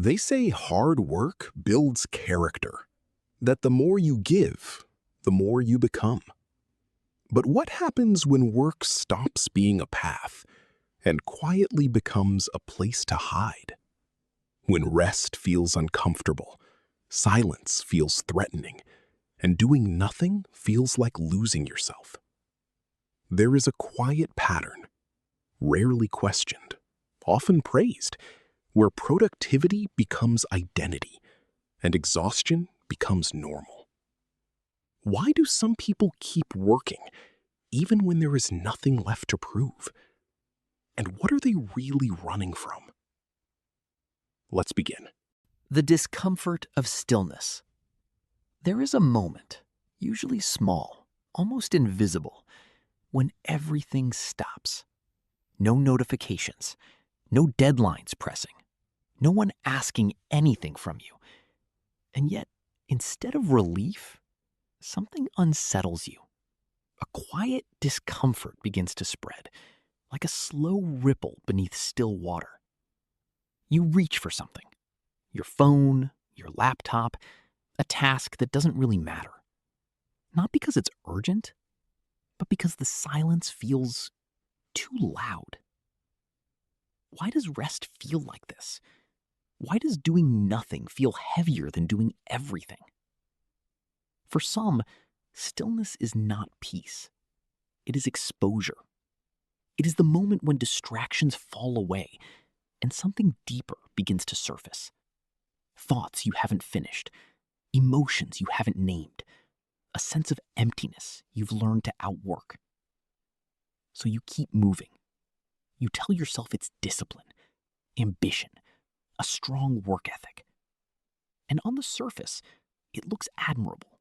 They say hard work builds character, that the more you give, the more you become. But what happens when work stops being a path and quietly becomes a place to hide? When rest feels uncomfortable, silence feels threatening, and doing nothing feels like losing yourself. There is a quiet pattern, rarely questioned, often praised, where productivity becomes identity and exhaustion becomes normal. Why do some people keep working even when there is nothing left to prove? And what are they really running from? Let's begin. The discomfort of stillness. There is a moment, usually small, almost invisible, when everything stops. No notifications, no deadlines pressing, no one asking anything from you. And yet, instead of relief, something unsettles you. A quiet discomfort begins to spread, like a slow ripple beneath still water. You reach for something, your phone, your laptop, a task that doesn't really matter. Not because it's urgent, but because the silence feels too loud. Why does rest feel like this? Why does doing nothing feel heavier than doing everything? For some, stillness is not peace. It is exposure. It is the moment when distractions fall away and something deeper begins to surface. Thoughts you haven't finished, emotions you haven't named, a sense of emptiness you've learned to outwork. So you keep moving. You tell yourself it's discipline, ambition, a strong work ethic. And on the surface, it looks admirable,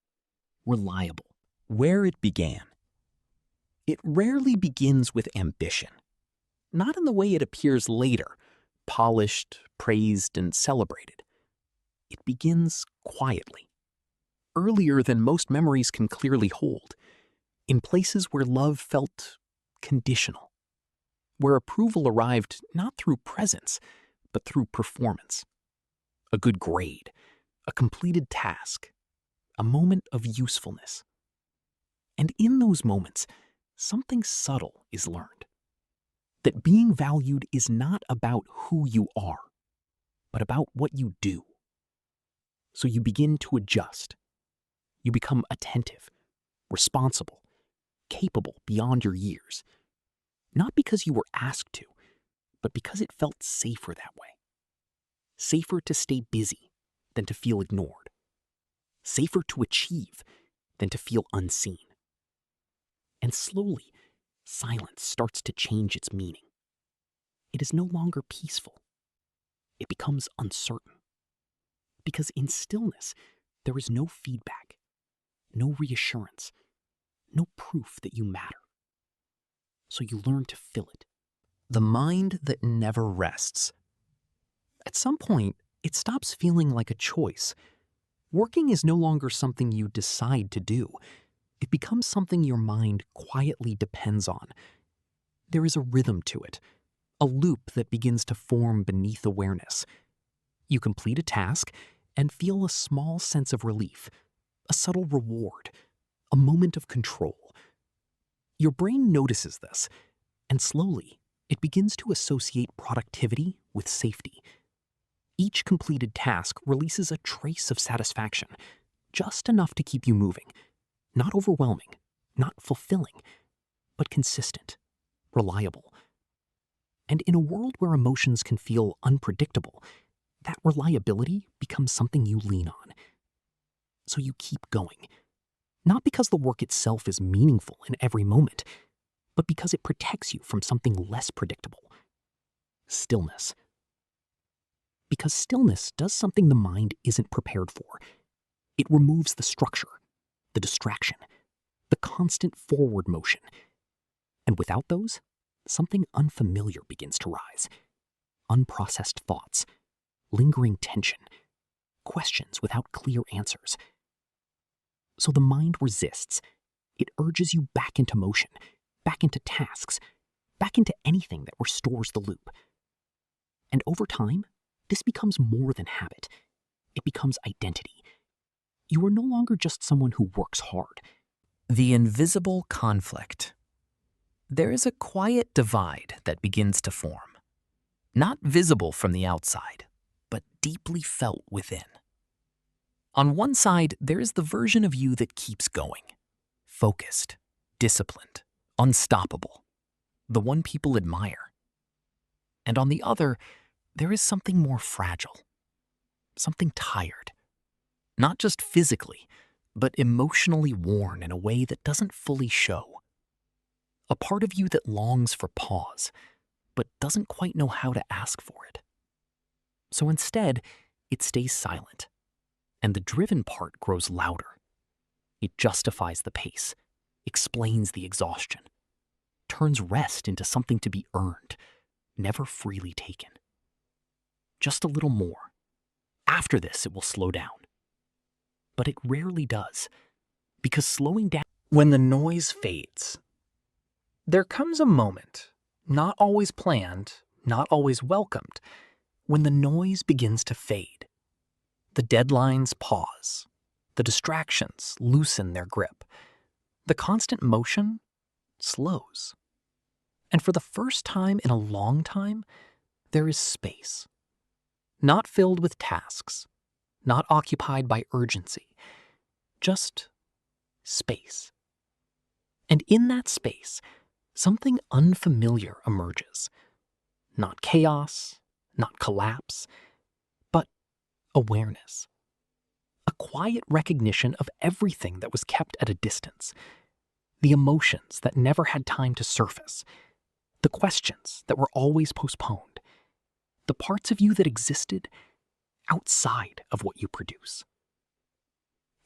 reliable. Where it began. It rarely begins with ambition. Not in the way it appears later, polished, praised, and celebrated. It begins quietly, earlier than most memories can clearly hold, in places where love felt conditional, where approval arrived not through presence, but through performance. A good grade, a completed task, a moment of usefulness. And in those moments, something subtle is learned. That being valued is not about who you are, but about what you do. So you begin to adjust. You become attentive, responsible, capable beyond your years. Not because you were asked to, but because it felt safer that way. Safer to stay busy than to feel ignored. Safer to achieve than to feel unseen. And slowly, silence starts to change its meaning. It is no longer peaceful. It becomes uncertain. Because in stillness, there is no feedback, no reassurance, no proof that you matter. So you learn to fill it. The mind that never rests. At some point, it stops feeling like a choice. Working is no longer something you decide to do. It becomes something your mind quietly depends on. There is a rhythm to it, a loop that begins to form beneath awareness. You complete a task and feel a small sense of relief, a subtle reward, a moment of control. Your brain notices this, and slowly, it begins to associate productivity with safety. Each completed task releases a trace of satisfaction, just enough to keep you moving. Not overwhelming, not fulfilling, but consistent, reliable. And in a world where emotions can feel unpredictable, that reliability becomes something you lean on. So you keep going. Not because the work itself is meaningful in every moment, but because it protects you from something less predictable. Stillness. Because stillness does something the mind isn't prepared for. It removes the structure, the distraction, the constant forward motion. And without those, something unfamiliar begins to rise. Unprocessed thoughts, lingering tension, questions without clear answers. So the mind resists. It urges you back into motion, back into tasks, back into anything that restores the loop. And over time, this becomes more than habit. It becomes identity. You are no longer just someone who works hard. The invisible conflict. There is a quiet divide that begins to form, not visible from the outside, but deeply felt within. On one side, there is the version of you that keeps going, focused, disciplined, unstoppable, the one people admire. And on the other, there is something more fragile, something tired, not just physically, but emotionally worn in a way that doesn't fully show. A part of you that longs for pause, but doesn't quite know how to ask for it. So instead, it stays silent, and the driven part grows louder. It justifies the pace, explains the exhaustion, turns rest into something to be earned, never freely taken. Just a little more. After this, it will slow down. But it rarely does, because slowing down... When the noise fades, there comes a moment, not always planned, not always welcomed, when the noise begins to fade. The deadlines pause. The distractions loosen their grip. The constant motion slows. And for the first time in a long time, there is space. Not filled with tasks, not occupied by urgency, just space. And in that space, something unfamiliar emerges. Not chaos, not collapse, but awareness. A quiet recognition of everything that was kept at a distance. The emotions that never had time to surface. The questions that were always postponed. The parts of you that existed outside of what you produce.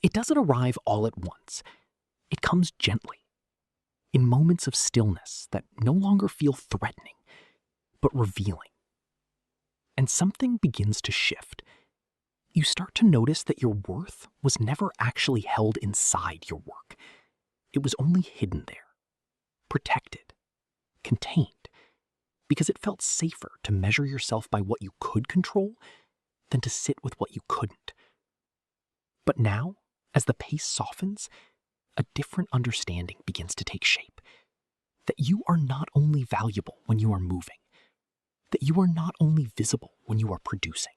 It doesn't arrive all at once. It comes gently, in moments of stillness that no longer feel threatening, but revealing. And something begins to shift. You start to notice that your worth was never actually held inside your work. It was only hidden there, protected, contained, because it felt safer to measure yourself by what you could control than to sit with what you couldn't. But now, as the pace softens, a different understanding begins to take shape. That you are not only valuable when you are moving, that you are not only visible when you are producing,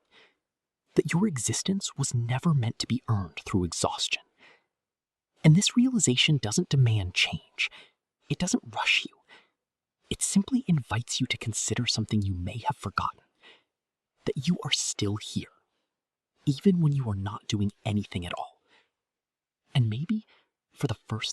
that your existence was never meant to be earned through exhaustion. And this realization doesn't demand change. It doesn't rush you. It simply invites you to consider something you may have forgotten, that you are still here, even when you are not doing anything at all. And maybe, for the first time,